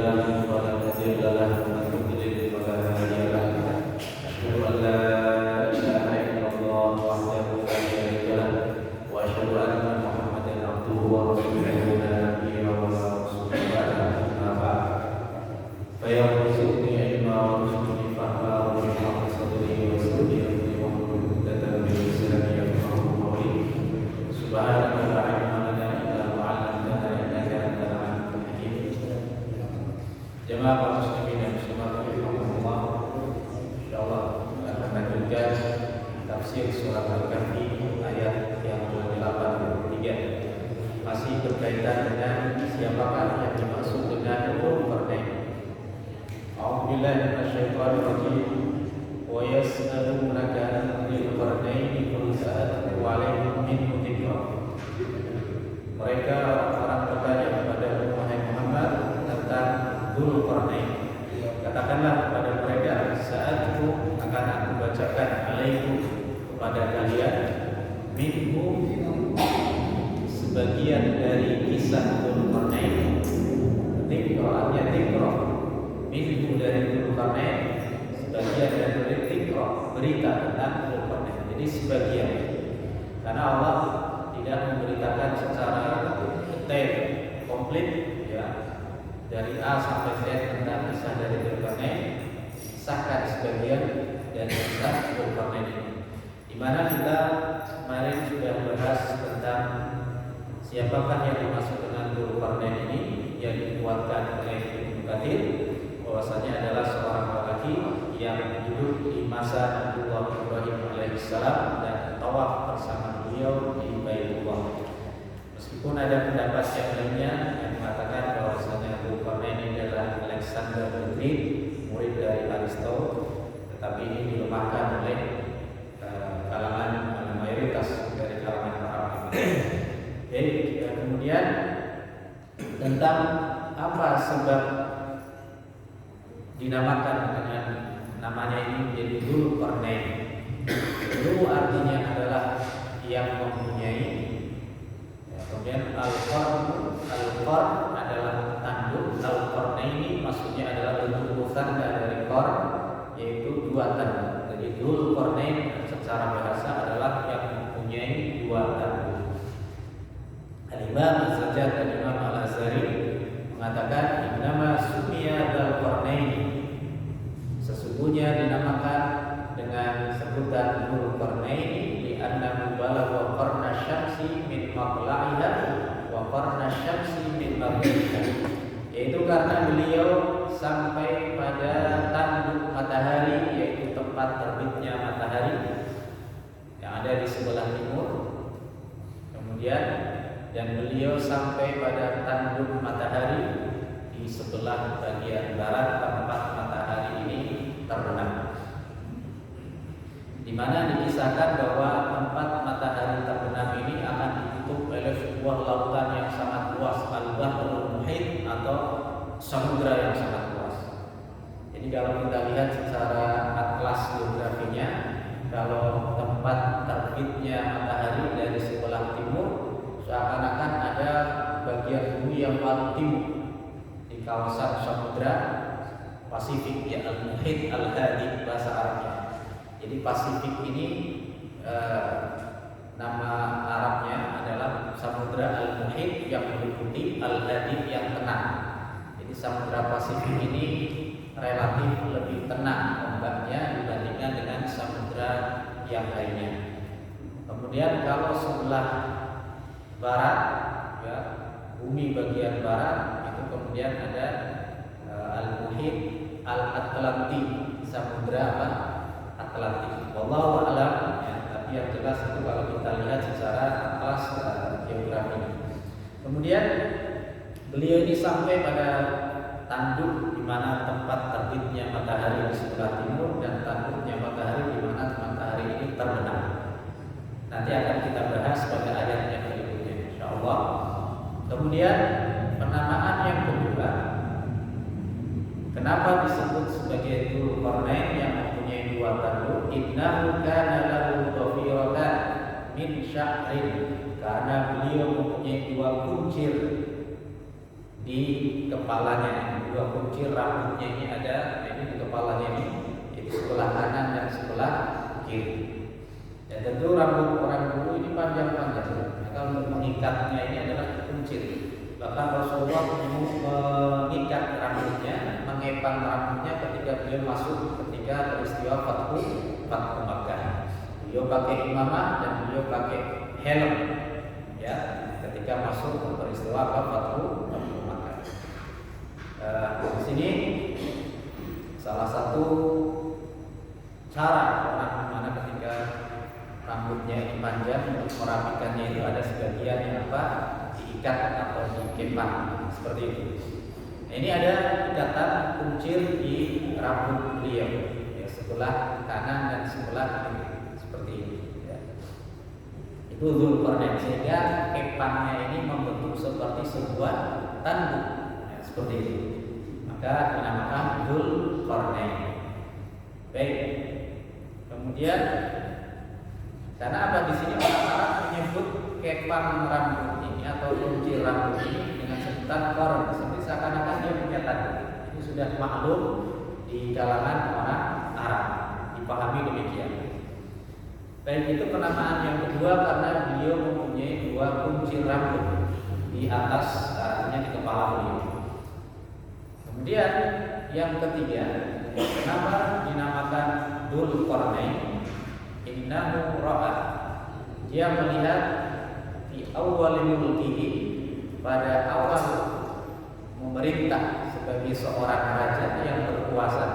له فلا مضل له ومن يضلل فلا هادي له أشهد أن لا إله إلا الله وحده لا شريك له وأشهد أن محمدا عبده ورسوله لا نبي ولا رسول بعده أما بعد فيا رزقني علما وارزقني فهما واشرح صدري ويسر لي أمري واحلل عقدة من لساني يفقهوا قولي سبحانك لا علم لنا إلا ما علمتنا إنك أنت العليم الحكيم. Jemaah kaum muslimin dan muslimat rahimakumullah, insyaallah akan melanjutkan tafsir surat Al-Kahfi ayat yang ke-83. Masih berkaitan dengan siapakah yang dimaksud dengan Dzulqarnain. A'udzubillahi minasyaitonir rajim. Wa yas'alunaka 'anil qarnaini qul sa'atlu 'alaihim minhu dzikra. Mereka orang bertanya kepada wahai Muhammad tentang Dzulqarnain. Katakanlah kepada mereka, saat itu akan aku bacakan alaikum kepada kalian minhu sebagian dari kisah Dzulqarnain. Dzikra minhu dari Dzulqarnain, sebagian dari dzikra berita tentang Dzulqarnain. Jadi sebagian, karena Allah tidak memberitakan secara detail komplit ya dari A sampai Z tentang kisah dari Dzulqarnain, sahkan sebagian dari kisah Dzulqarnain ini. Di mana kita kemarin sudah bahas tentang siapakah yang dimaksud dengan Dzulqarnain ini, yang dikuatkan oleh Ibnu Katsir bahwasanya adalah seorang lelaki yang hidup di masa Nabi Ibrahim alaihissalam dan tawaf bersama beliau di Baitullah. Meskipun ada pendapat yang lainnya yang mengatakan bahwasanya Dzulqarnain ini adalah Alexander the Great, murid dari Aristotle, tetapi ini dilemahkan oleh kalangan mayoritas dari kalangan Arab. Jadi kemudian tentang apa sebab dinamakan dengan namanya ini menjadi Dzulqarnain. Dzul artinya adalah yang mempunyai. Kemudian al-qarn adalah tanduk. Al-qarnaini maksudnya adalah bentuk mufrad dari qarn, yaitu dua tanduk. Jadi Dzulqarnain secara bahasa adalah yang mempunyai dua tanduk. Al-Imam Az-Zajjaj dan Imam Al-Azhari mengatakan innama sumiya Dzulqarnain, sesungguhnya dinamakan dengan sebutan Dzulqarnain li'annahu balagha qarna syamsi min maqla'iha wa qarna syamsi min maghribiha, yaitu karena beliau sampai pada tanduk matahari, yaitu tempat terbitnya matahari yang ada di sebelah timur. Kemudian dan beliau sampai pada tanduk matahari di sebelah bagian barat tempat matahari ini terbenam, di mana dikisahkan bahwa tempat matahari terbenam ini akan ditutup oleh sebuah lautan yang sangat luas, al-bahrul muhit atau samudra yang sangat luas. Jadi kalau kita lihat secara atlas geografinya, kalau tempat terbitnya matahari dari sebelah timur, seakan-akan ada bagian bumi yang paling timur di kawasan samudra Pasifik, ya al-muhit al-hadi bahasa Arabnya. Jadi Pasifik ini nama Arabnya adalah samudra al-muhit yang meliputi al-hadi yang tenang. Jadi samudra Pasifik ini relatif lebih tenang ombaknya dibandingkan dengan samudra yang lainnya. Kemudian kalau sebelah barat, ya, bumi bagian barat itu kemudian ada al-muhit al-Atlantik, samudra Atlantik. Wallahu a'lam, ya, tapi yang jelas itu kalau kita lihat secara atlas geografi. Kemudian beliau ini sampai pada tanduk di mana tempat terbitnya matahari di sebelah timur dan tanduknya matahari di mana matahari ini terbenam. Nanti akan kita bahas pada ayat yang berikutnya, insyaallah. Kemudian penamaan yang kedua, kenapa disebut sebagai Dzulqarnain yang mempunyai dua tanduk? Innahu kana lahu dhafiratan min sya'rin, karena beliau mempunyai dua kuncir di kepalanya, dua kuncir rambutnya ini ada ini di kepalanya ini, itu sebelah kanan dan sebelah kiri. Dan tentu rambut orang dulu ini panjang-panjang, maka untuk mengikatnya ini adalah kuncir. Bahkan Rasulullah mengikat rambutnya, mengepang rambutnya ketika beliau masuk ketika peristiwa Fathu Makkah. Beliau pakai imamah dan beliau pakai helm, ya, ketika masuk ke peristiwa Fathu Makkah. Di sini salah satu cara orang mana ketika rambutnya ini panjang untuk merapikannya itu ada sebagian yang apa diikat atau dikepang seperti itu. Nah, ini ada ikatan kuncir di rambut beliau, ya, sebelah kanan dan sebelah kiri seperti ini. Ya. Itu Dzulqarnain, sehingga kepangnya ini membentuk seperti sebuah tanduk, ya, seperti itu. Maka dinamakan Dzulqarnain. Baik. Kemudian karena apa di sini orang-orang menyebut kepang rambut ini atau kuncir rambut ini dengan sebutan qarn, seperti seakan-akan dia punya tanduk. Ini sudah maklum di kalangan orang Arab, dipahami demikian. Baik, itu penamaan yang kedua karena beliau mempunyai dua kuncir rambut di atas, artinya di kepala beliau. Kemudian yang ketiga, kenapa dinamakan Dzulqarnain? Innahu ra'a, dia melihat di awal mulkihi, pada awal memerintah sebagai seorang raja yang berkuasa,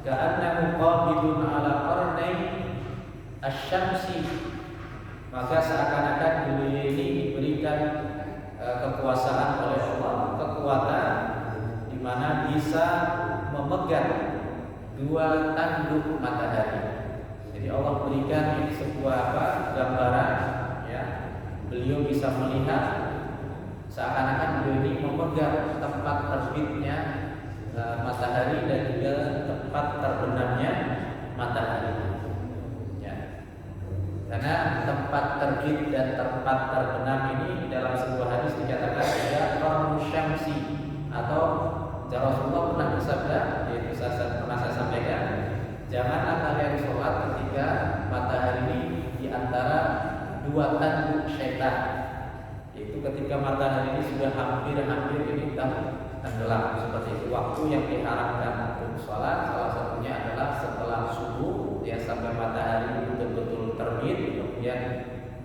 ka'annahu qabidun ala qarnain asy-syamsi, maka seakan-akan beliau ini diberikan kekuasaan oleh Allah, kekuatan di mana bisa memegang dua tanduk matahari. Jadi Allah berikan ini sebuah gambaran, ya. Beliau bisa melihat seakan-akan beliau ini memegang tempat terbitnya matahari dan juga tempat terbenamnya matahari. Ya. Karena tempat terbit dan tempat terbenam ini dalam sebuah hadis dikatakan ada qarnu syamsi, atau Rasulullah pernah bersabda, yaitu pernah saya sampaikan, janganlah kalian sholat ketika matahari ini di antara dua tanduk syaitan. Yaitu ketika matahari ini sudah hampir ini tenggelam, seperti itu. Waktu yang diharapkan untuk sholat salah satunya adalah setelah subuh, ya, sampai matahari betul-betul terbit, kemudian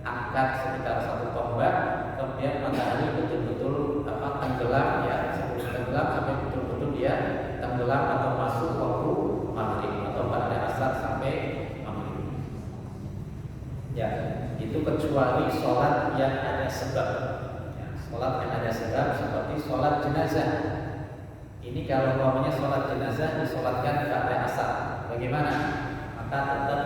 angkat sekitar satu tombak, kemudian matahari betul-betul tenggelam, ya, sebelum tenggelam sampai betul-betul dia tenggelam atau masuk waktu maghrib atau pada asar sampai maghrib. Ya, itu kecuali sholat yang ada sebab. Ya, sholat yang ada sebab seperti sholat jenazah. Ini kalau umpamanya sholat jenazah disolatkan pada asar, bagaimana? Maka tetap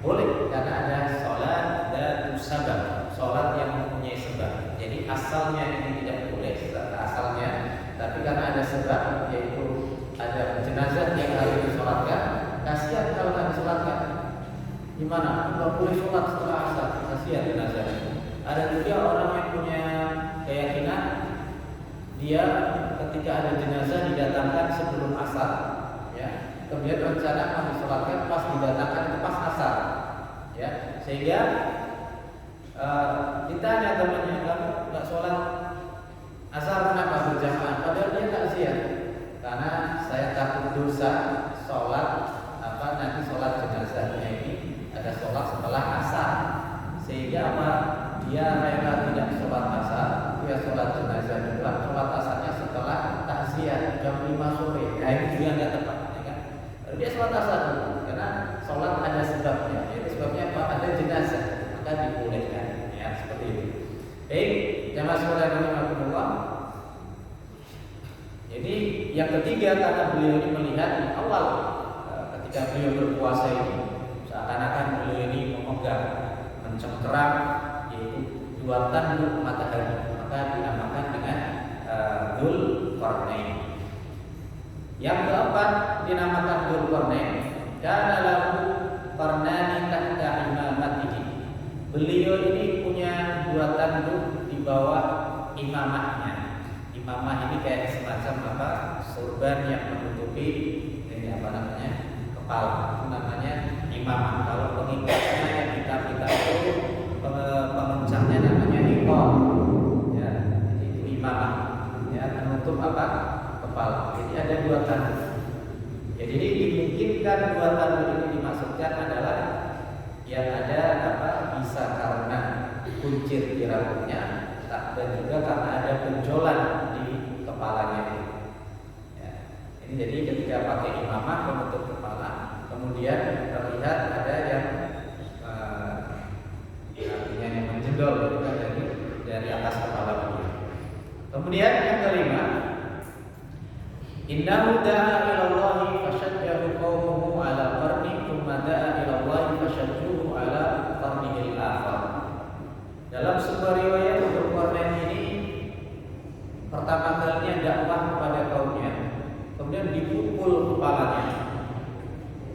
boleh karena ada sholat dzatu sabab, sholat yang mempunyai sebab. Jadi asalnya ini tidak boleh asalnya, tapi karena ada sebab, yaitu ada jenazah yang harus disolatkan. Kasihan kalau nggak disolatkan. Gimana? Nggak boleh sholat setelah asar, kasihan jenazah. Ada juga orang yang punya keyakinan dia ketika ada jenazah didatangkan sebelum asar, ya, kemudian rencana mau disolatkan pas didatangkan itu pas asar, ya, sehingga ditanya temannya, kamu nggak sholat asar kenapa berjamaah? Padahal dia tak siap, karena saya takut dosa sholat nanti sholat jenazahnya ini ada sholat setelah asar, sehingga dia rela tidak sholat asar, dia sholat jenazah juga, sholat asarnya setelah takziah jam 5 sore. Nah, ini juga nggak tepat, ya kan? Dia sholat asar dulu, karena sholat ada sebabnya. Itu sebabnya apa? Ada jenazah, maka dibolehkan, ya, seperti itu. Baik, jamaah sekalian rahimakumullah. Jadi yang ketiga, karena beliau ini melihat di awal ketika beliau berpuasa ini, seakan-akan beliau ini memegang, mencengkeram, yaitu dua tanduk matahari, maka dinamakan dengan Dzulqarnain. Yang keempat dinamakan Dzulqarnain karena lahu qarnani tahta imamatihi. Beliau ini punya dua tanduk di bawah imamahnya, di imamah ini kayak semacam surban yang menutupi ini kepala, itu namanya imamah. Kalau pengikatnya yang kita itu pengencangnya namanya iqam, ya, itu imamah, ya, menutup kepala. Jadi ada dua tanda. Jadi dimungkinkan dua tanda ini dimaksudkan adalah yang ada bisa karena kuncir di rambutnya, dan juga karena ada benjolan di kepalanya. Ya. Ini jadi ketika pakai imamah penutup kepala, kemudian terlihat ada yang artinya yang menjendol dari atas kepala beliau. Kemudian yang kelima, innahu da'a ila Allahi fashajjahu qaumuhu ala qarni thumma da'a ila Allahi fashajjuhu ala qarnihil akhar. Dalam sebuah riwayat Dzulqarnain ini pertama kalinya dakwah kepada kaumnya, kemudian dipukul kepalanya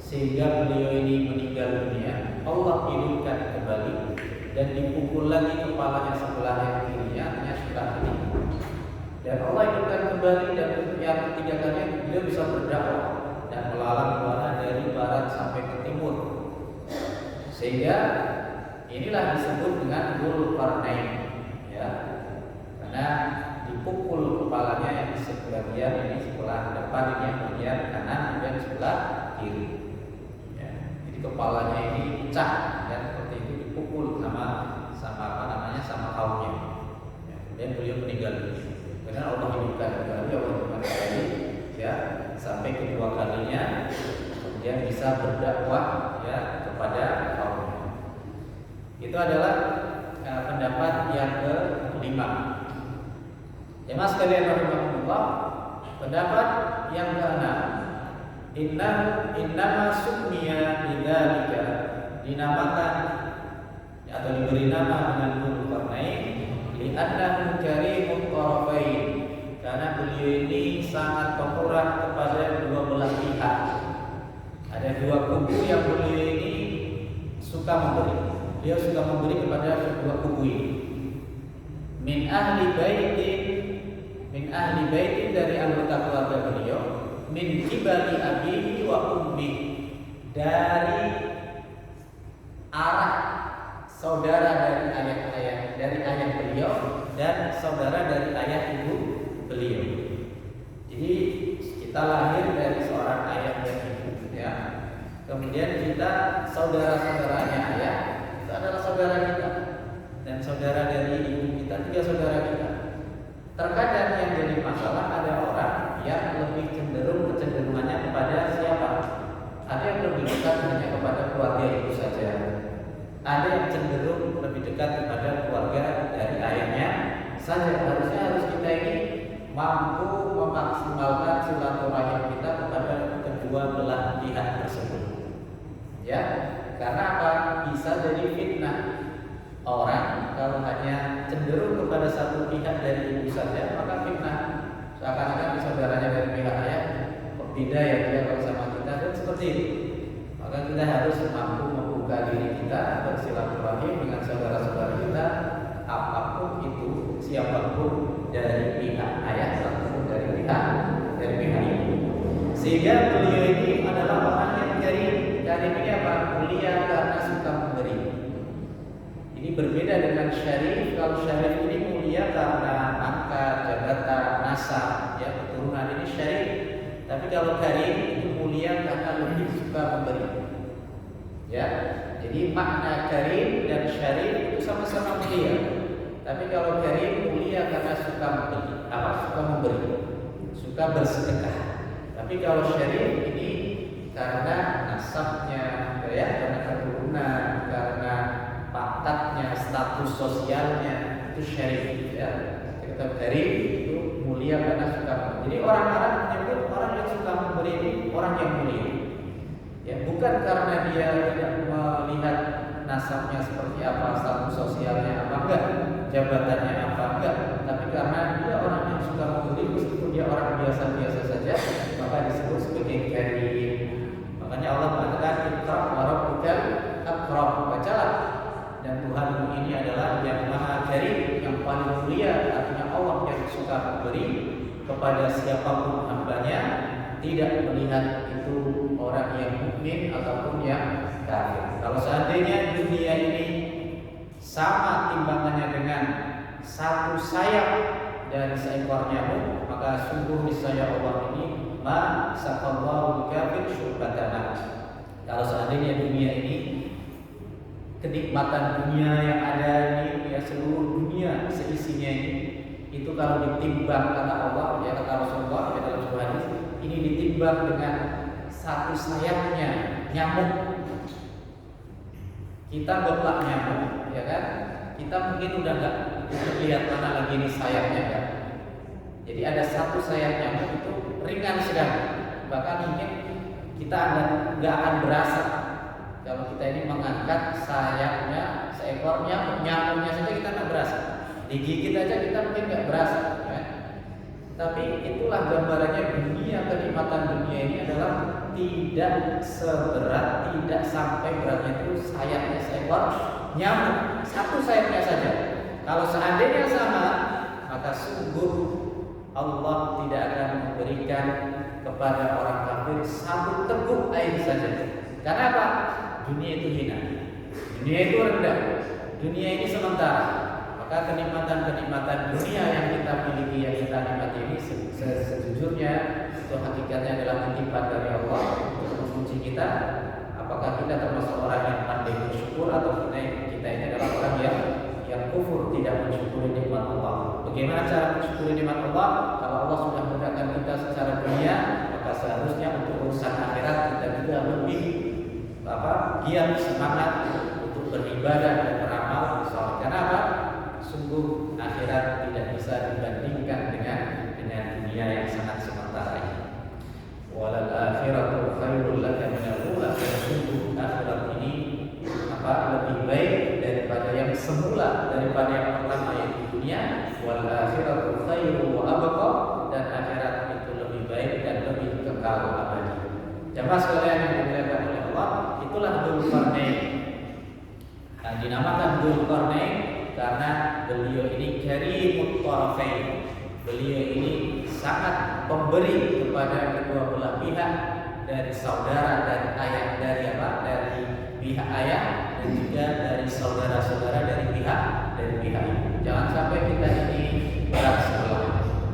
sehingga beliau ini meninggal dunia. Allah hidupkan kembali dan dipukul lagi kepalanya sebelah yang kirinya, artinya sebelah ini. Dan Allah hidupkan kembali, dan yang ketiga kalinya beliau bisa berdakwah dan melalang buana dari barat sampai ke timur. Sehingga inilah disebut dengan Dzulqarnain, ya, karena dipukul kepalanya yang sebagian ini sebelah depan, ini yang bagian kanan, dan sebelah kiri. Ya, jadi kepalanya ini pecah, ya, seperti itu, dipukul sama kaumnya. Ya, kemudian beliau meninggal dunia. Karena Allah hidupkan kembali, ya, sampai kedua kalinya, kemudian bisa berdakwah, ya, kepada kaumnya. Itu adalah pendapat yang kelima. Jemaah sekalian rahimakumullah, pendapat yang keenam, innama summiya bidzalika, dinamakan atau diberi nama dengan Dzulqarnain li'annahu karimut tharafain, karena beliau ini sangat pemurah kepada dua belah pihak. Ada dua kubu yang beliau ini suka memberi. Dia suka memberi kepada kedua kubu ini. Min ahli baitin dari anggota keluarga beliau, min kibali abihi wa ummi, dari arah saudara dari ayah beliau dan saudara dari ayah ibu beliau. Jadi kita lahir dari seorang ayah dan ibu, ya. Kemudian kita saudara-saudaranya ayah itu adalah saudara kita, dan saudara dari ibu kita juga saudara kita. Terkadang yang jadi masalah ada orang yang lebih kecenderungannya kepada siapa? Ada yang lebih dekat hanya kepada keluarga ibu saja. Ada yang cenderung lebih dekat kepada keluarga dari ayahnya saja. Harus kita ini mampu memaksimalkan silaturahim kita kepada kedua belah pihak tersebut. Ya, karena apa? Bisa jadi fitnah. Orang kalau hanya cenderung kepada satu pihak dari ibu saja, maka fitnah. Seakan-akan saudaranya dari pihak ayah, kok beda ya dia kalau sama kita, dan seperti itu. Maka kita harus mampu membuka diri kita bersilaturahim dengan saudara-saudara kita, apapun itu, siapapun dari pihak ayah ataupun dari pihak ibu. Sehingga beliau ini adalah orang yang karim. Karim ini apa? Mulia karena suka memberi. Ini berbeda dengan syarif. Kalau syarif ini mulia karena pangkat, jabatan, nasab, ya, keturunan, ini syarif. Tapi kalau karim itu mulia karena lebih suka memberi. Ya, jadi makna karim dan syarif itu sama-sama mulia. Tapi kalau karim mulia karena suka memberi, suka bersedekah. Tapi kalau syarif ini karena nasabnya, ya, karena keturunan, karena pangkatnya, status sosialnya, itu syarif, ya. Kita karim itu mulia karena suka memberi. Jadi orang Arab menyebut orang yang suka memberi ini orang yang mulia. Ya, bukan karena dia tidak melihat nasabnya seperti apa, status sosialnya apa, enggak, jabatannya apa, enggak, tapi karena dia orang yang suka memberi meskipun dia orang biasa-biasa saja, maka disebut sebagai karim. Makanya Allah mengatakan iqra wa rabbukal akram, bacalah, dan Tuhanmu ini adalah yang maha karim, yang paling mulia, artinya Allah yang suka memberi. kepada siapapun hambanya, tidak melihat itu orang yang mukmin ataupun yang kafir. Kalau seandainya dunia ini sama timbangannya dengan satu sayap dari seekor nyamuk, maka sungguh niscaya Allah ini ma saqallahu kafir syurbatan. Kalau seandainya dunia ini, kenikmatan dunia yang ada ini, ya seluruh dunia seisinya ini, itu kalau ditimbang kata Allah, ya kata Rasulullah ya dalam sebuah hadis, ini ditimbang dengan satu sayapnya nyamuk. Kita goplak nyamuk, ya kan? Kita mungkin udah nggak lihat mana lagi ini sayapnya kan? Jadi ada satu sayap nyamuk itu ringan sekali, bahkan mungkin kita nggak akan berasa kalau kita ini mengangkat sayapnya seekor nyamuknya saja kita nggak berasa, digigit aja kita mungkin nggak berasa, ya. Tapi itulah gambarannya dunia, kenikmatan dunia ini adalah tidak seberat, tidak sampai beratnya itu sayapnya seekor nyamuk, satu sayapnya saja. Kalau seandainya sama, maka sungguh Allah tidak akan memberikan kepada orang kafir satu teguk air saja. Karena apa? Dunia itu hina, dunia itu rendah, dunia ini sementara. Maka kenikmatan-kenikmatan dunia yang kita miliki, yang kita nikmati ini sejujurnya itu hakikatnya adalah titipan dari Allah untuk menguji kita. Apakah kita termasuk orang yang pandai bersyukur atau kita ini adalah orang yang kufur, tidak mensyukuri nikmat Allah. Bagaimana cara mensyukuri nikmat Allah? Kalau Allah sudah mudahkan kita secara dunia, maka seharusnya untuk urusan akhirat kita juga lebih giat, semangat untuk beribadah dan beramal saleh. Karena apa? Sungguh akhirat tidak bisa dibandingkan dengan dunia yang sangat sementara ini. Walal akhiratu khairul laka minal ula. Sungguh akhirat ini lebih baik daripada yang semula, daripada yang pertama yaitu dunia. Wal akhiratu khairu wa abqa, dan akhirat itu lebih baik dan lebih kekal abadi. Jamaah sekalian yang dimuliakan oleh Allah, itulah Dzulqarnain. Dinamakan Dzulqarnain karena beliau ini karimut tharafain. Beliau ini sangat pemberi kepada kedua belah pihak, dari saudara dan ayah, dari pihak ayah, dan juga dari saudara-saudara dari pihak ibu. Jangan sampai kita ini berat sebelah,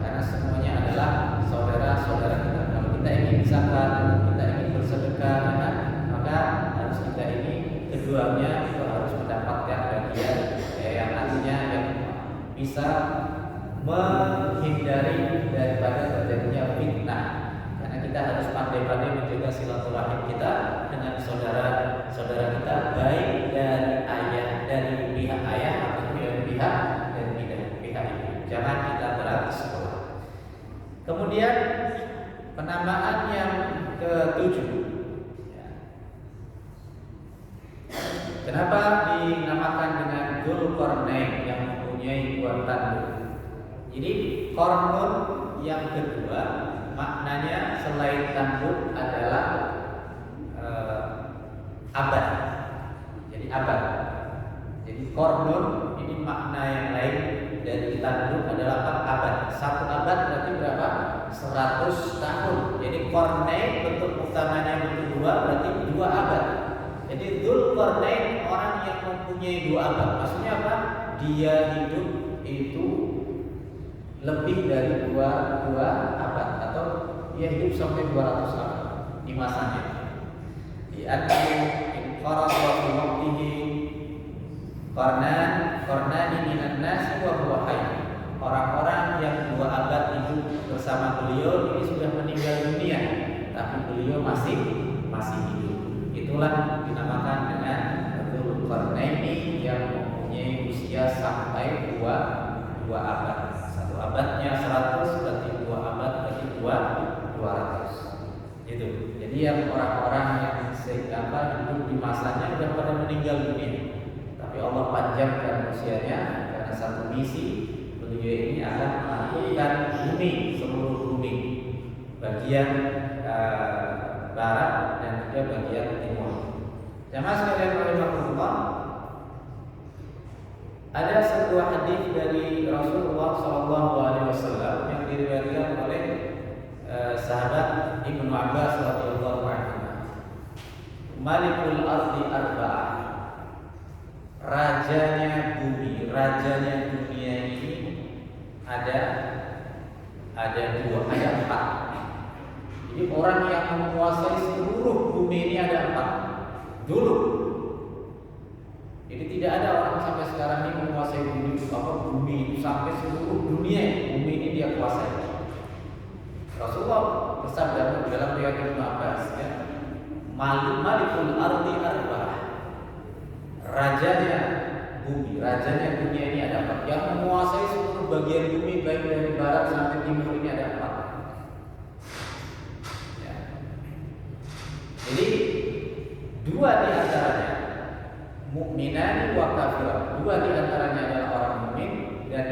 karena semuanya adalah saudara-saudara kita. Kalau kita ingin zakat, kita ingin bersedekah, maka harus kita ini keduanya itu harus mendapatkan bagian yang artinya yang bisa menghindari daripada terjadinya fitnah. Karena kita harus pandai-pandai menjaga silaturahim kita dengan saudara-saudara kita, baik dari ayah, dari pihak ayah atau dari pihak ibu. Jangan kita berat sebelah. Kemudian penamaan yang ke-7. Kenapa dinamakan dengan Dzulqarnain yang mempunyai dua tanduk? Jadi kornun yang kedua maknanya selain tanduk adalah abad. Jadi abad. Jadi kornun ini makna yang lain dari tanduk adalah abad. Satu abad berarti berapa? 100 tahun. Jadi Qarnain bentuk utamanya bentuk dua, berarti 2 abad. Jadi Dzulqarnain orang yang mempunyai 2 abad. Maksudnya apa? Dia hidup itu lebih dari 2 abad, atau dia hidup sampai 200 abad di masanya. Di Qarnani minan nasi wa huwa hayy. Orang-orang yang 2 abad hidup bersama beliau ini sudah meninggal dunia, tapi beliau masih hidup. Itulah dinamakan dengan Dzulqarnain yang mempunyai usia sampai 2 abad. Satu abadnya 100, berarti 2 abad berarti 200. Gitu. Jadi yang orang-orang yang hidup di masanya sudah pada meninggal dunia, tapi Allah panjangkan usianya karena satu misi. Beliau ini akan melakukan bumi, seluruh bumi, bagian barat dan juga bagian timur. Jamaah sekalian rahimakumullah, Ada sebuah hadis dari Rasulullah SAW yang diriwayatkan oleh sahabat Ibnu Abbas radhiyallahu anhu. Malikul ardi arba'ah. Rajanya bumi, rajanya dunia ini ada dua, ada empat. Jadi orang yang menguasai seluruh bumi ini ada empat. Dulu. Jadi tidak ada orang sampai sekarang ini menguasai bumi itu sampai seluruh dunia bumi ini dia kuasai. Rasulullah bersabda dalam riwayat Ibnu Abbas, ya, Malikul ardi arba'ah. Rajanya bumi, rajanya dunia ini ada empat. Yang menguasai seluruh bagian bumi baik dari barat sampai timur ini ada empat. Ya. Jadi dua di antaranya mukminan wa kafirun. Dua di antaranya adalah orang mukmin dan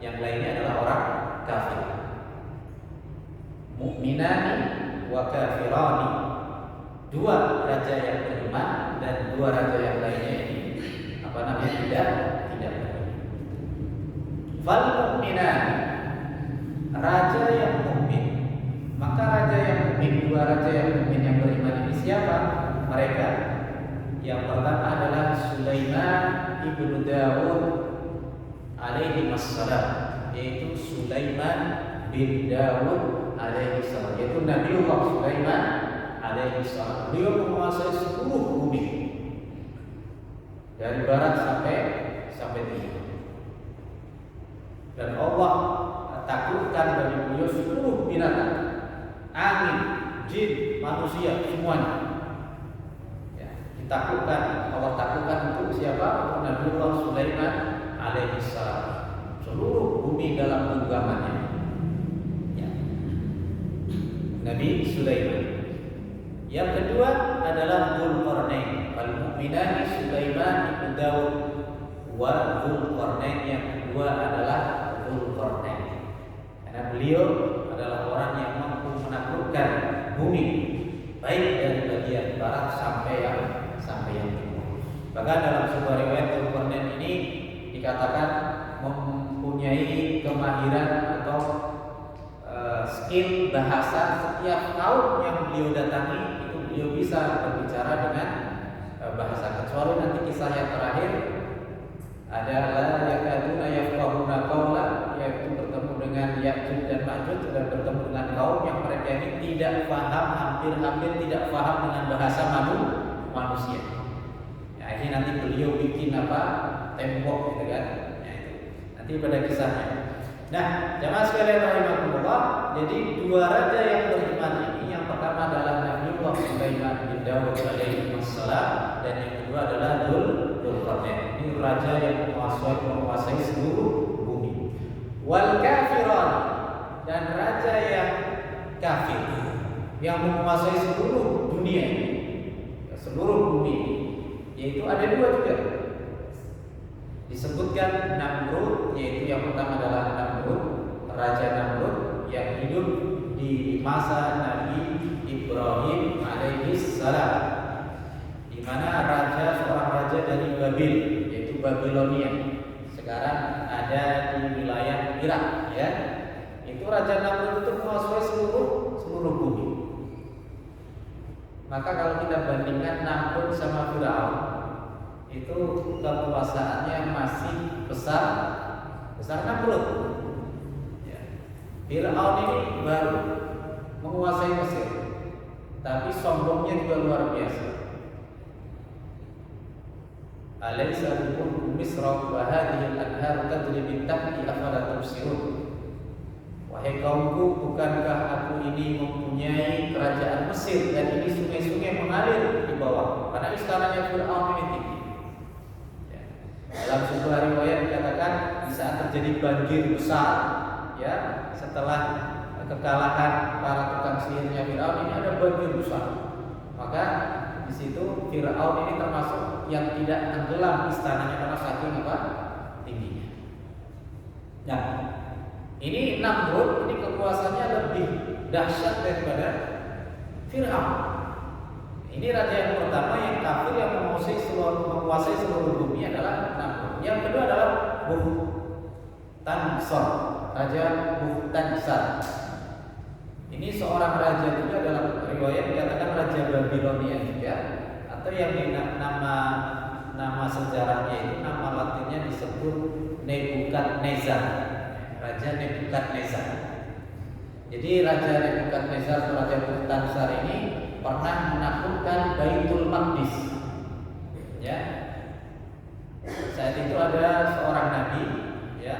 yang lainnya adalah orang kafir. Mukminani wa kafirani. Dua raja yang beriman dan dua raja yang lainnya ini tidak beriman. Fal mukminani, raja yang mukmin. Maka raja yang mukmin, dua raja yang mukmin yang beriman ini siapa? Mereka. Yang pertama adalah Sulaiman ibnu Dawud alaihi wassalam, yaitu Sulaiman bin Dawud alaihi salam, yaitu Nabiullah Sulaiman alaihi salam. Beliau menguasai seluruh bumi dari barat sampai timur. Dan Allah taklukkan bagi beliau seluruh binatang, angin, jin, manusia, semuanya. Allah taklukkan untuk siapa? Untuk Nabiullah Sulaiman alaihi salam. Seluruh bumi dalam genggamannya. Ya. Nabi Sulaiman. Yang kedua adalah Dzulqarnain. Al-mu'minani Sulaiman ibn Dawud wa Dzulqarnain. Yang kedua adalah Dzulqarnain. Karena beliau adalah orang yang mampu menaklukkan bumi baik dari bagian barat sampai yang timur. Bahkan dalam sebuah riwayat Dzulqarnain ini dikatakan mempunyai kemahiran atau skill bahasa. Setiap kaum yang beliau datangi itu beliau bisa berbicara dengan bahasa, kecuali nanti kisah yang terakhir adalah yakaduna yafqahuna qawla, yaitu bertemu dengan Ya'juj dan Ma'juj dan bertemu dengan kaum yang mereka ini tidak paham, hampir tidak paham dengan bahasa manusia. Ya, ini nanti beliau bikin tembok gitu kan. Ya, itu nanti pada kisahnya. Nah, jamaah sekalian rahimakumullah, jadi dua raja yang beriman ini, yang pertama adalah Nabiullah Sulaiman bin Dawud alaihi wassalam, dan yang kedua adalah Dzulqarnain. Ini raja yang menguasai seluruh bumi. Wal kafiran, dan raja yang kafir yang menguasai seluruh dunia, seluruh bumi, yaitu ada dua juga. Disebutkan Namrud, yaitu yang pertama adalah Namrud, Raja Namrud yang hidup di masa Nabi Ibrahim alaihi salam, di mana seorang raja dari Babil, yaitu Babilonia, sekarang ada di wilayah Irak, ya. Itu Raja Namrud itu menguasai seluruh bumi. Maka kalau kita bandingkan Namrud sama Firaun, itu kekuasaannya masih besar Namrud. Ya. Firaun ini baru menguasai Mesir, tapi sombongnya juga luar biasa. Alaysa bikum Misra wa hadhihi al-anhar tajri min tahti afala tubsirun. Wahai kaumku, bukankah aku ini mempunyai kerajaan Mesir dan ini sungai-sungai mengalir di bawah? Karena istananya Firaun ini tinggi. Dalam sebuah riwayat dikatakan di saat terjadi banjir besar, ya, setelah kekalahan para tukang sihirnya Firaun ini ada banjir besar. Maka di situ Firaun ini termasuk yang tidak tenggelam istananya karena saking tingginya. Nah, ini Namrud ini kekuasaannya lebih dahsyat daripada Firaun. Ini raja yang pertama yang kafir yang menguasai seluruh bumi adalah Namrud. Yang kedua adalah Bukhtansar, Raja Bukhtansar. Ini seorang raja juga dalam riwayat dikatakan Raja Babilonia juga, atau yang nama sejarahnya itu nama latinnya disebut Nebukadnezar, Raja Nebukadnezar. Jadi Raja Nebukadnezar atau Raja Bukhtansar ini pernah menaklukkan Baitul Maqdis. Ya. Saat itu ada seorang nabi, ya.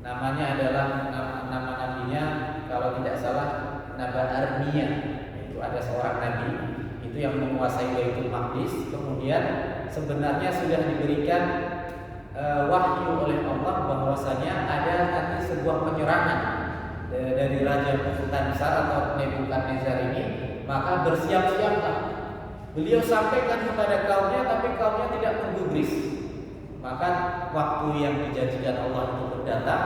Namanya adalah nama nabinya kalau tidak salah Nabi Armia. Itu ada seorang nabi itu yang menguasai Baitul Maqdis. Kemudian sebenarnya sudah diberikan wahyu oleh Allah bahwasanya ada nanti sebuah penyerangan dari Raja Bukhtansar atau Nebukadnezar ini, maka bersiap-siaplah. Beliau sampaikan kepada kaumnya, tapi kaumnya tidak menggubris. Maka waktu yang dijanjikan Allah itu datang,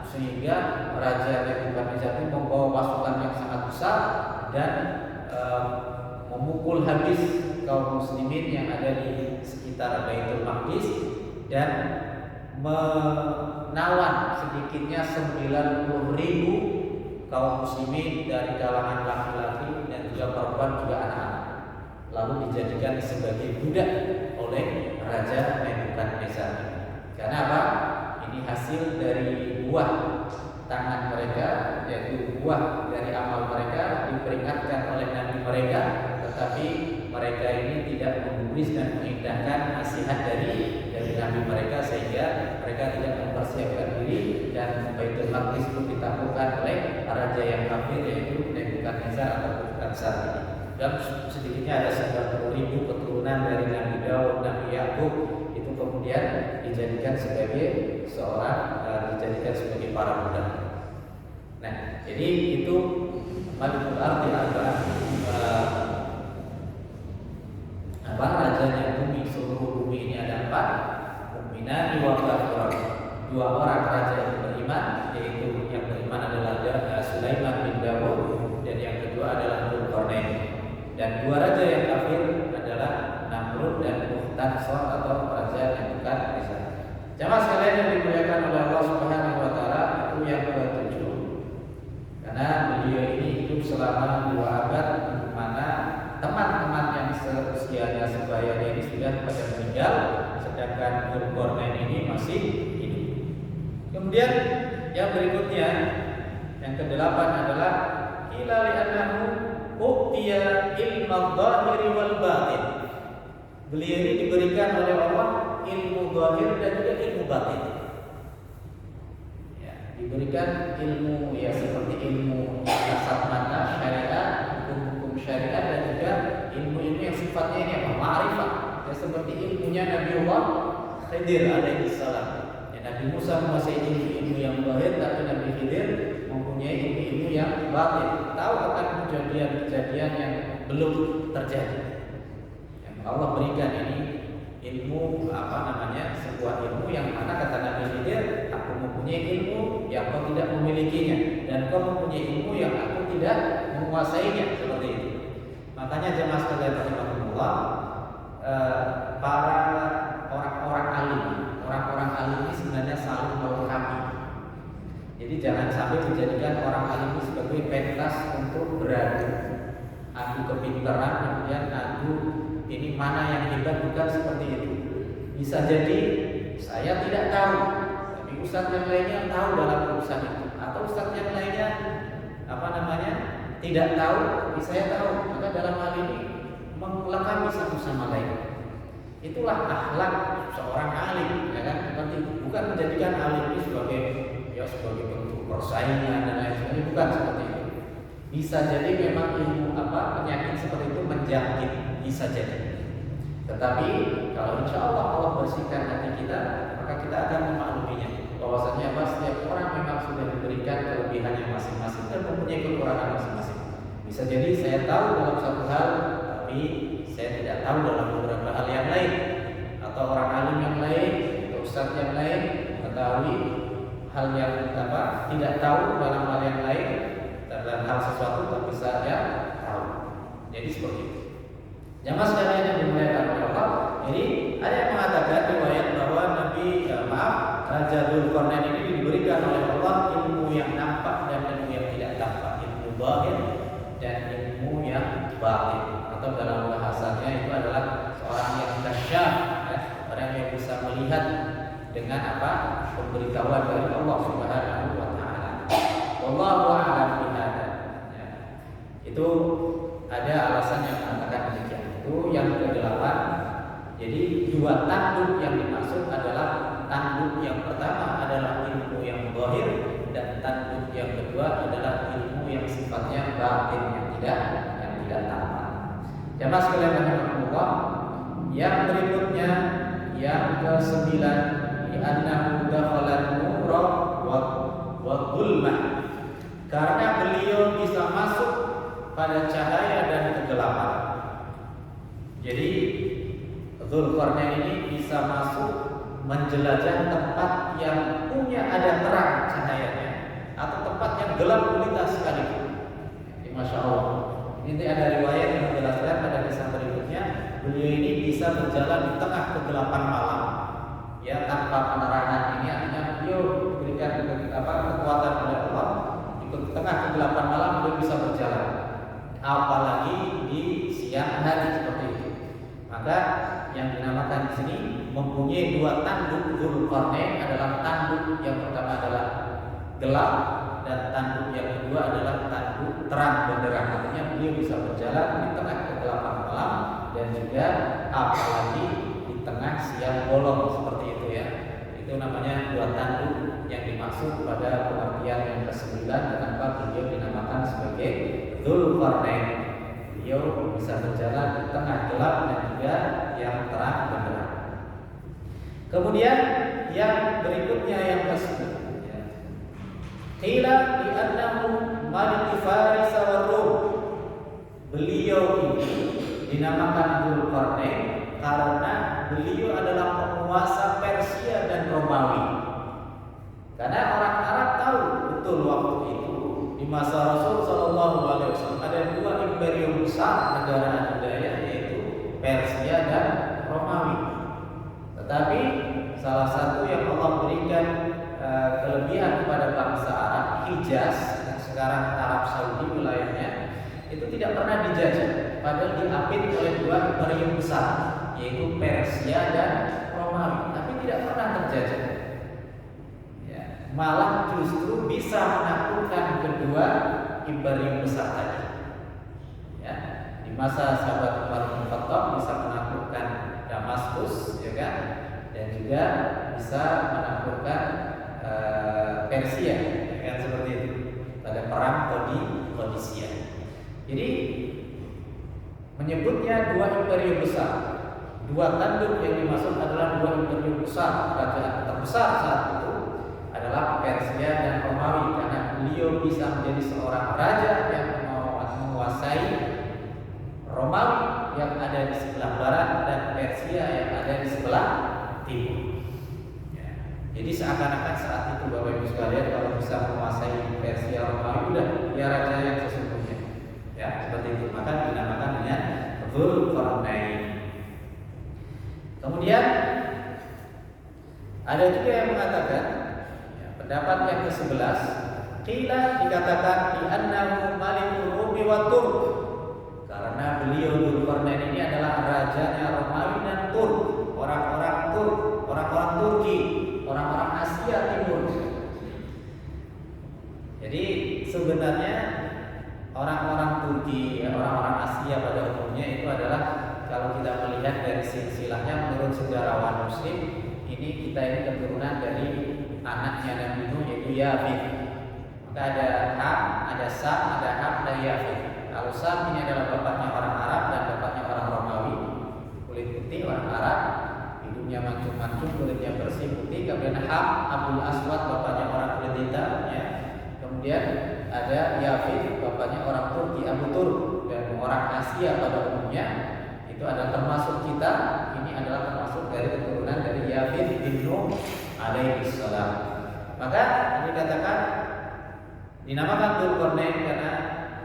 sehingga Raja Nebukadnezar itu membawa pasukan yang sangat besar dan memukul habis kaum muslimin yang ada di sekitar Baitul Maqdis dan menawan sedikitnya 90.000 kaum muslimin dari kalangan laki-laki dan juga perempuan juga anak-anak, lalu dijadikan sebagai budak oleh Raja Nebukadnezar. Karena apa? Ini hasil dari buah tangan mereka, yaitu buah dari amal mereka diperingatkan oleh nabi mereka, tetapi mereka ini tidak menggubris dan mengindahkan nasihat dari nabi mereka, sehingga mereka tidak mempersiapkan diri dan Baitul Maqdis pun ditaklukkan oleh raja yang kafir yaitu Nebukadnezar atau Bukhtansar. Dan sedikitnya ada 90.000 keturunan dari Nabi Daud, Nabi Yakub itu kemudian dijadikan sebagai dijadikan sebagai para budak. Nah, jadi itu Malikul Ardi rajanya bumi, seluruh bumi ini ada 4, Mukminani wa Kafirun. 2 orang raja yang beriman, yaitu yang beriman adalah Sulaiman bin Dawud dan yang kedua adalah Dzulqarnain. Dan 2 raja yang kafir adalah Namrud dan Bukhtansar atau Raja Nebukadnezar. Jamaah sekalian yang dimuliakan oleh Allah Subhanahu wa taala, itu yang ke-7. Karena beliau ini hidup selama 2 abad, di mana teman-teman yang seusianya sebayanya ini sudah pada meninggal, sedangkan Dzulqarnain ini masih hidup. Kemudian yang berikutnya, yang ke-8 adalah ila li'annahu utiya ilmu dhahiri wal batin. Beliau ini diberikan oleh Allah ilmu zahir dan juga ilmu batin. Ya, diberikan ilmu ya seperti ilmu kasat mata, syariat, hukum-hukum syariat dan juga ilmu-ilmu yang sifatnya ini apa? Ma'rifah. Ya, seperti ilmunya Nabiullah Khidir alaihi salam. Ya, Nabi Musa menguasai ilmu yang zahir, tapi Nabi Khidir mempunyai ilmu yang batin, tahu akan kejadian-kejadian yang belum terjadi. Yang Allah berikan ini ilmu sebuah ilmu yang mana kata Nabi Khidir, aku mempunyai ilmu yang kau tidak memilikinya, dan kau mempunyai ilmu yang aku tidak menguasainya, seperti itu. Makanya jemaah sekalian rahimakumullah, para orang-orang alim ini sebenarnya saling melengkapi. Jadi jangan sampai dijadikan orang alim ini sebagai pentas untuk beradu, adu kepintaran, kemudian adu ini mana yang hebat, bukan seperti itu. Bisa jadi saya tidak tahu, tapi ustadz yang lainnya tahu dalam urusan itu, atau ustadz yang lainnya tidak tahu, tapi saya tahu. Maka dalam hal ini melengkapi satu sama lain. Itulah akhlak seorang alim, ya kan? Bukan menjadikan alim ini sebagai bentuk persaingan dan lain sebagainya, bukan seperti itu. Bisa jadi memang ilmu penyakit seperti itu menjangkit, bisa jadi. Tetapi kalau insya Allah bersihkan hati kita, maka kita akan memakluminya bahwasanya setiap orang memang sudah diberikan kelebihannya masing-masing dan mempunyai kekurangan masing-masing. Bisa jadi saya tahu dalam satu hal, tapi saya tidak tahu dalam beberapa hal yang lain, atau orang alim yang lain atau ustadz yang lain mengetahui hal yang tidak tahu dalam hal yang lain, dalam hal sesuatu tapi saya tahu. Jadi seperti itu. Jamaah sekalian yang dimuliakan oleh Allah. Jadi ada yang mengatakan riwayat bahwa Raja Dzulqarnain ini diberikan oleh Allah ilmu yang nampak dan ilmu yang tidak tampak, ilmu zahir dan ilmu yang batin. Atau dalam bahasanya itu adalah seorang yang kasyaf, ya, orang yang bisa melihat dengan apa? Pemberitahuan dari Allah Subhanahu wa taala. Wallahu a'lam bihadza. Ya. Itu ada alasan yang mengatakan demikian. Itu yang ke-8. Jadi dua tanduk yang dimaksud adalah tanduk yang pertama adalah ilmu yang zahir dan tanduk yang kedua adalah ilmu yang sifatnya batin yang tidak tampak. Jamaah sekalian rahimakumullah, yang berikutnya yang ke-9 li'annahu dakhala nura wa dhulmah. Karena beliau bisa masuk pada cahaya dan kegelapan. Jadi Dzulqarnain ini bisa masuk menjelajah tempat yang punya ada terang cahayanya atau tempat yang gelap gulita sekalipun. Masya Allah. Ini ada riwayat yang menjelaskan pada kisah berikutnya, beliau ini bisa berjalan di tengah kegelapan malam, ya tanpa penerangan. Ini artinya beliau diberikan kekuatan oleh Allah di tengah kegelapan malam beliau bisa berjalan. Apalagi di siang hari seperti itu. Maka yang dinamakan di sini mempunyai dua tanduk Dzulqarnain adalah tanduk yang pertama adalah gelap dan tanduk yang kedua adalah tanduk terang benderang. Artinya beliau bisa berjalan di tengah kegelapan malam dan juga apalagi di tengah siang bolong seperti itu ya. Itu namanya dua tanduk yang dimaksud pada pengertian yang ke-9 kenapa beliau dinamakan sebagai Dzulqarnain. Beliau bisa berjalan di tengah gelap dan juga yang terang benderang. Kemudian yang berikutnya yang ke-10. Qila bi annahu malik Faris wa Rum. Beliau ini dinamakan Dzulqarnain karena beliau adalah penguasa Persia dan Romawi. Karena orang Arab tahu betul waktu itu di masa Rasul Shallallahu Alaihi Wasallam ada dua imperium besar negara adidaya yaitu Persia dan Romawi. Tetapi salah satu yang Allah berikan kelebihan kepada bangsa Arab, Hijaz yang sekarang Arab Saudi wilayahnya itu tidak pernah dijajah, padahal diapit oleh dua imperium besar yaitu Persia dan Romawi, tapi tidak pernah terjajah. Malah justru bisa menaklukkan kedua imperium besar tadi. Ya, di masa sahabat Umar bin Khattab bisa menaklukkan Damaskus, ya kan, dan juga bisa menaklukkan Persia, ya kan, seperti itu pada perang Qadisiyah. Jadi menyebutnya dua imperium besar, dua tanduk yang dimaksud adalah dua imperium besar, kerajaan terbesar saat itu adalah Persia dan Romawi karena beliau bisa menjadi seorang raja yang menguasai Romawi yang ada di sebelah barat dan Persia yang ada di sebelah timur. Ya. Jadi seakan-akan saat itu Bapak Ibu sekalian kalau bisa menguasai Persia Romawi udah dia raja yang sesungguhnya. Ya, seperti itu. Maka dinamakan dengan Dzulqarnain. Kemudian ada juga yang mengatakan pendapat yang ke-11, qila dikatakan di annahu malikul Rumi wa Turk karena beliau Dzulqarnain ini adalah rajanya Romawi dan Turk, orang-orang Turk, orang-orang Turki, orang-orang Asia Timur. Jadi sebenarnya orang-orang Turki, orang-orang Asia pada umumnya itu adalah kalau kita melihat dari silsilahnya menurut sejarawan Muslim ini kita ini keturunan dari anaknya Nabi Nuh yaitu Yafith. Maka ada Ham, ada Sam, ada Ham, ada Yafith. Kalau Sam ini adalah bapaknya orang Arab dan bapaknya orang Romawi, kulit putih orang Arab, hidungnya mancung-mancung, kulitnya bersih putih. Kemudian Ham, Abdul Aswad, bapaknya orang kulit hitam. Ya. Kemudian ada Yafith, bapaknya orang Turki, Abu Turk, dan orang Asia pada umumnya itu adalah termasuk kita. Ini adalah termasuk dari keturunan dari Yafith bin Nuh alaihi salam. Maka ini dikatakan dinamakan Dzulqarnain karena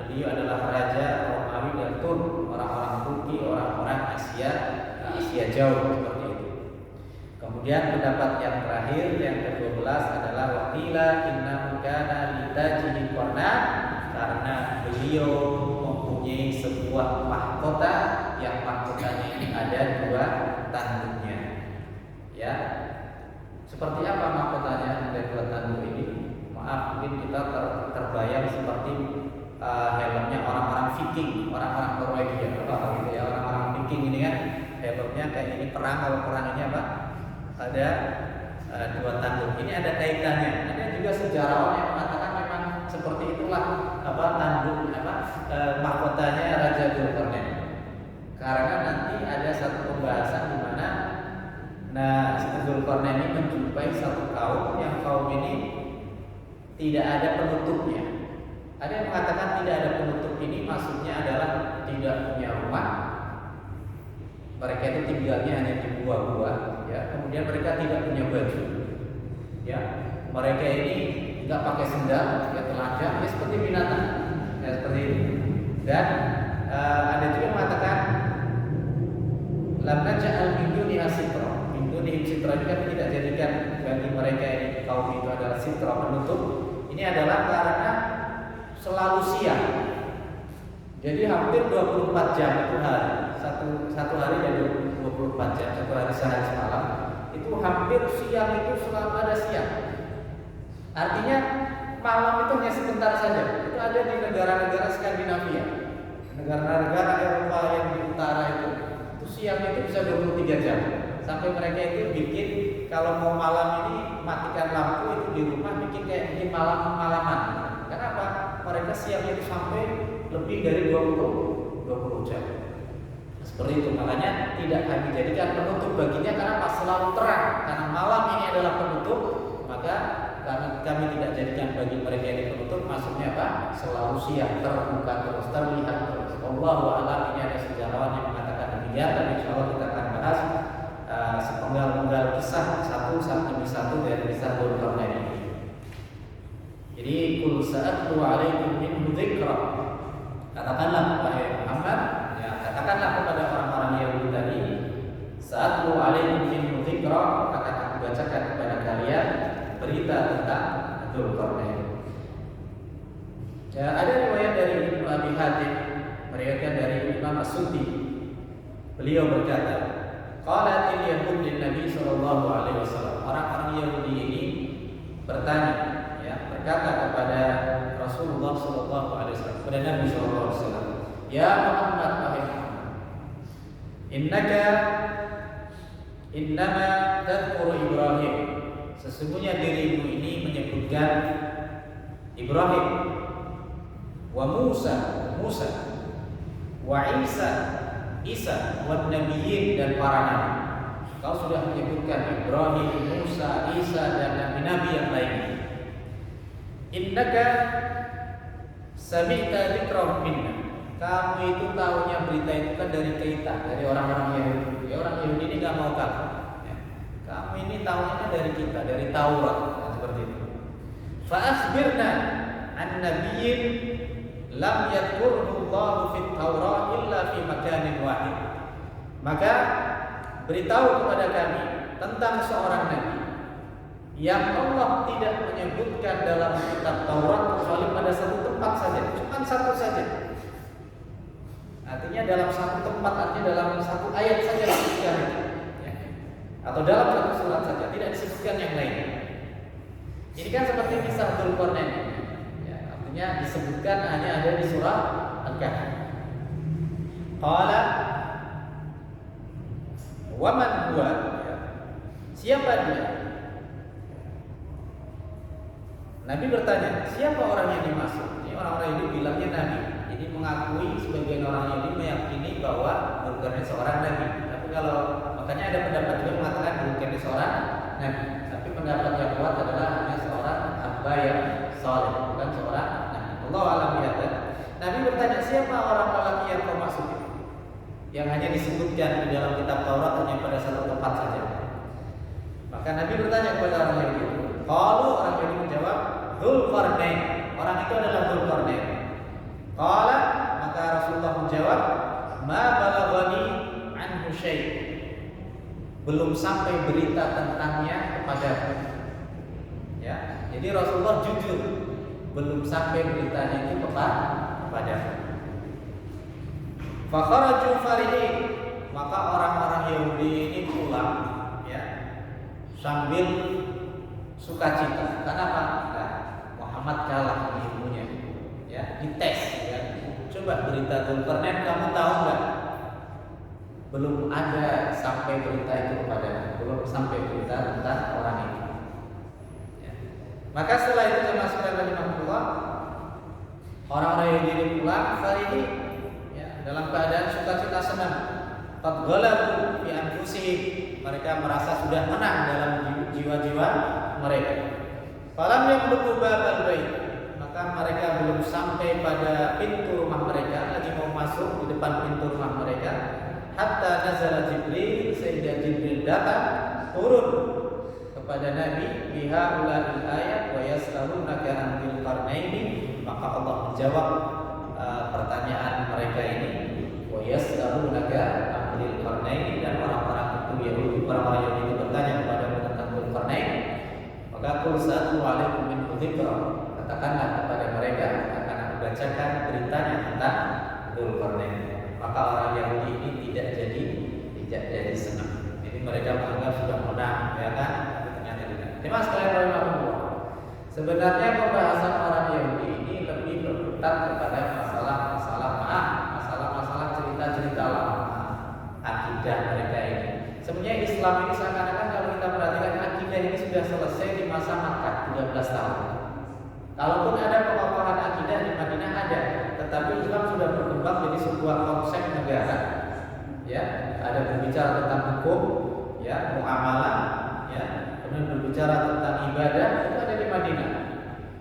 beliau adalah raja Romawi dan Turk, orang-orang Turki, orang-orang Asia Jauh seperti itu. Kemudian pendapat yang terakhir yang ke-12 adalah waqila innahu kana litajihi qarna, karena beliau mempunyai sebuah mahkota yang mahkotanya ini ada 2 tanduknya. Ya. Seperti apa mahkotanya ada 2 tanduk ini? Maaf, mungkin kita terbayang seperti helmnya orang-orang Viking, orang-orang Norwegia, apa gitu ya, orang-orang Viking ini kan helmnya kayak ini perang. Kalau perang ini apa? Ada 2 tanduk. Ini ada kaitannya. Ada juga sejarawan yang mengatakan memang seperti itulah apa tanduk mahkotanya Raja Dzulkarnain. Karena nanti ada satu pembahasan di mana Dzulkarnain ini menjumpai satu kaum yang kaum ini tidak ada penutupnya. Ada yang mengatakan tidak ada penutup ini maksudnya adalah tidak punya rumah. Mereka itu tinggalnya hanya di gua-gua, ya. Kemudian mereka tidak punya baju, ya. Mereka ini nggak pakai sendal, ya, telanjang, ya seperti binatang, ya seperti itu. Dan ada juga yang mengatakan lam naj'al min duniha sitra. Min dunihim sitra juga tidak jadikan bagi mereka ini kaum itu adalah sitra penutup. Ini adalah karena selalu siang. Jadi hampir 24 jam itu hari. Satu hari ada 24 jam, satu hari sehari semalam. Itu hampir siang itu selalu ada siang. Artinya malam itu hanya sebentar saja. Itu ada di negara-negara Skandinavia. Negara-negara Eropa yang di utara itu siang itu bisa 23 jam. Sampai mereka itu bikin kalau mau malam ini matikan lampu itu di rumah bikin malam-malaman. Kenapa? Mereka siang itu sampai lebih dari 20 jam. Seperti itu, makanya tidak kami jadikan penutup baginya karena pas selalu terang. Karena malam ini adalah penutup, maka kami tidak jadikan bagi mereka ini penutup. Maksudnya apa? Selalu siang, terbuka terus, terlihat terus. Wallahu a'lam. Ini ada sejarawan yang mengatakan demikian, dan insya Allah kita akan bahas sepenggal-penggal kisah satu demi satu dari kisah Dzulkarnain ini. Jadi kul sa'atlu 'alaikum minhu dzikra. Katakanlah wahai Muhammad, ya katakanlah kepada orang-orang Yahudi tadi, sa'atlu 'alaikum minhu dzikra, akan aku bacakan kepada kalian berita tentang Dzulkarnain. Ya, ada riwayat dari Ibnu Abi Hatim meriwayatkan dari Imam As-Suddi. Beliau berkata, qalatil yahud lin Nabi sallallahu alaihi wasallam. Orang-orang Yahudi ini bertanya, ya, berkata kepada Rasulullah sallallahu alaihi wasallam, kepada Nabi sallallahu alaihi wasallam, ya Muhammad, wahai Muhammad, innama tadhkuru Ibrahim. Sesungguhnya dirimu ini menyebutkan Ibrahim, wa Musa, wa Isa, wa nabiyyin, dan para nabi. Kau sudah menyebutkan Ibrahim, Musa, Isa, dan nabi-nabi yang lainnya. Innaka sami'ta dzikrahum minna. Kamu itu tahunya berita itu kan dari kita, dari orang-orang Yahudi. Ya, orang Yahudi ini gak mau kamu. Ya. Kamu ini tahunya dari kita, dari Taurat, ya, seperti itu. Fa akhbirna an nabiyyin lam yadhkurhu Allah fit Taurat illa fi makanin wahid. Maka beritahu kepada kami tentang seorang nabi yang Allah tidak menyebutkan dalam kitab Taurat kecuali pada satu tempat saja, cuma satu saja. Artinya dalam satu tempat, artinya dalam satu ayat saja disebutkan, ya. Atau dalam satu surat saja, tidak disebutkan yang lain. Ini kan seperti kisah Dzulkarnain, ya, artinya disebutkan hanya ada di surah Al-Kahfi. Qala wa man huwa, ya. Siapa dia? Nabi bertanya, siapa orang yang dimaksud? Ini orang-orang ini bilangnya Nabi. Jadi mengakui, sebagian orang Yahudi meyakini bahwa Dzulkarnain seorang Nabi. Tapi kalau makanya ada pendapat juga mengatakan Dzulkarnain seorang Nabi. Tapi pendapat yang kuat adalah hanya seorang hamba yang saleh, bukan seorang Nabi. Allah alam biasa. Nabi bertanya, siapa orang lelaki yang kau maksud? Yang hanya disebutkan di dalam kitab Taurat hanya pada satu tempat saja. Maka Nabi bertanya kepada orang Yahudi. Kalau orang Yahudi menjawab, Dzulkarnain. Orang itu adalah Dzulkarnain. Qala syai'. Belum sampai berita tentangnya kepadamu. Ya, jadi Rasulullah jujur, belum sampai beritanya itu kepadamu. Fa kharaju farihin, maka orang-orang Yahudi ini pulang ya sambil sukacita. Kenapa? Nah, Muhammad kalah ilmunya. Ya, dites ya. Coba berita Dzulqarnain kamu tahu enggak? Belum ada sampai berita itu kepada, belum sampai berita tentang orang itu. Ya. Maka setelah itu jemaah sekalian rahimahullah, orang-orang yang diri pulang farihi ya, dalam keadaan sukacita senang. Qad ghalabu fi anfusihim, mereka merasa sudah menang dalam jiwa-jiwa mereka. Falam yablughu babal bait, maka mereka belum sampai pada pintu rumah mereka, lagi mau masuk di depan pintu rumah mereka. Hatta nazala Jibril, sehingga Jibril datang turun kepada Nabi biha ulil ayat wa yas'alunaka an dzil qarnaini, maka Allah menjawab pertanyaan mereka ini, wa yas'alunaka an dzil qarnaini, dan orang-orang itu Yahudi, orang-orang Yahudi bertanya kepada tentang Dzul Qarnain, maka qul sa'atlu 'alaikum min dzikra, katakanlah kepada mereka akan aku bacakan beritanya tentang Dzul Qarnain. Maka orang Yahudi ini tidak jadi senang. Jadi mereka menganggap sudah menang, ya kan? Tapi ternyata tidak. Cuma sekalian rahimahullah, sebenarnya pembahasan orang Yahudi ini lebih berputar kepada masalah-masalah cerita-cerita lama, akidah mereka ini. Sebenarnya Islam ini seakan-akan kalau kita perhatikan akidah ini sudah selesai di masa Makkah 13 tahun. Kalaupun ada pengokohan akidah di Madinah ada, tetapi Islam sudah berkembang jadi sebuah konsep negara. Ya, ada berbicara tentang hukum, ya, muamalah, ya, kemudian berbicara tentang ibadah, itu ada di Madinah.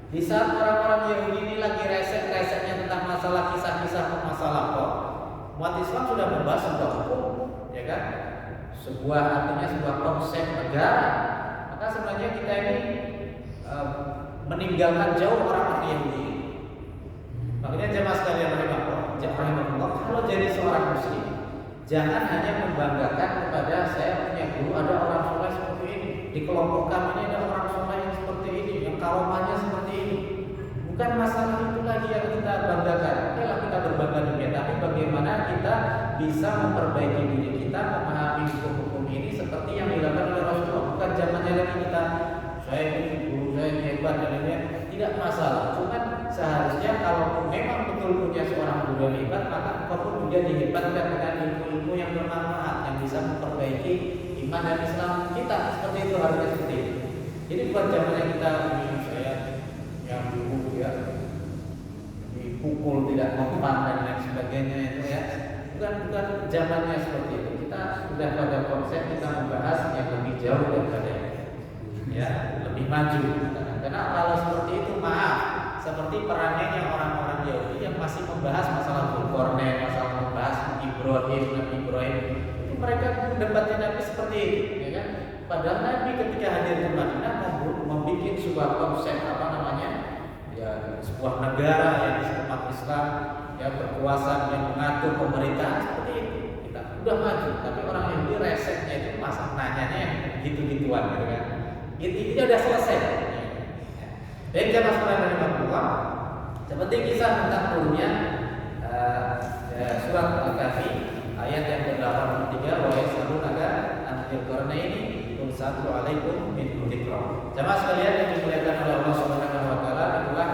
Di saat orang-orang Yahudi ini lagi resek-reseknya tentang masalah kisah-kisah masalah kok, umat Islam sudah membahas sebuah hukum, ya kan? Artinya sebuah konsep negara. Maka sebenarnya kita ini meninggalkan jauh orang-orang Yahudi. Makanya jemaah sekalian rahimahullah, kalau jadi seorang muslim, jangan hanya membanggakan kepada saya punya guru, ada orang soleh seperti ini, di kelompok kami ini ada orang soleh yang seperti ini, yang karomahnya seperti ini. Bukan masalah itu lagi yang kita banggakan. Okelah kita berbangga dunia, tapi bagaimana kita bisa memperbaiki diri kita, memahami hukum-hukum ini seperti yang dilakukan oleh Rasulullah. Bukan zamannya lagi kita saya ini guru, saya ini hebat dan lain-lain. Tidak masalah. Cuman seharusnya kalau memang betul punya seorang guru yang hebat, maka engkau pun juga dihebatkan dengan ilmu-ilmu yang bermanfaat, yang bisa memperbaiki iman dan Islam kita. Seperti itu, harusnya seperti itu. Jadi bukan zamannya kita saya yang dulu ya dipukul tidak mempan dan lain sebagainya itu ya. Bukan zamannya seperti itu. Kita sudah pada konsep kita membahas yang lebih jauh daripada ya, lebih maju. Karena kalau seperti itu, maaf, seperti perannya orang-orang Yahudi yang masih membahas masalah Dzul Qarnain, masalah membahas Nabi Ibrahim, itu mereka debatnya Nabi seperti itu, ya kan? Padahal Nabi ketika hadir di Madinah membuat sebuah konsep ya sebuah negara yang umat Islam ya berkuasa, yang mengatur pemerintahan seperti itu. Kita udah maju, tapi orang Yahudi resetnya itu masa nanyanya yang gitu-gituan, gitu kan? Ini udah selesai. Baik jemaah sekalian rahimahullah, seperti kisah tentang turunnya surat Al-Kahfi ayat yang ke-83, wa yasalunaka an dzil qarnaini qul sa'atlu 'alaikum min dzikra. Jemaah sekalian yang dimuliakan oleh Allah Subhanahu wa taala, itulah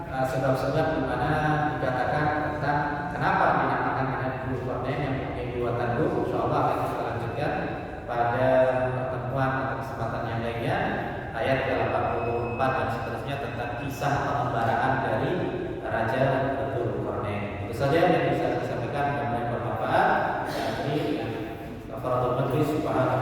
sebab-sebab di mana dikatakan tentang kenapa dinamakan dengan Dzul Qarnain yang mempunyai dua tanduk. Insyaallah akan kita lanjutkan pada pertemuan atau kesempatan yang lainnya, ayat ke-84 dan seterusnya tentang kisah pengembaraan dari Raja Dzul Qarnain. Itu saja yang bisa saya sampaikan, mudah-mudahan bermanfaat. Ini kafaratul majlis, subhanallah.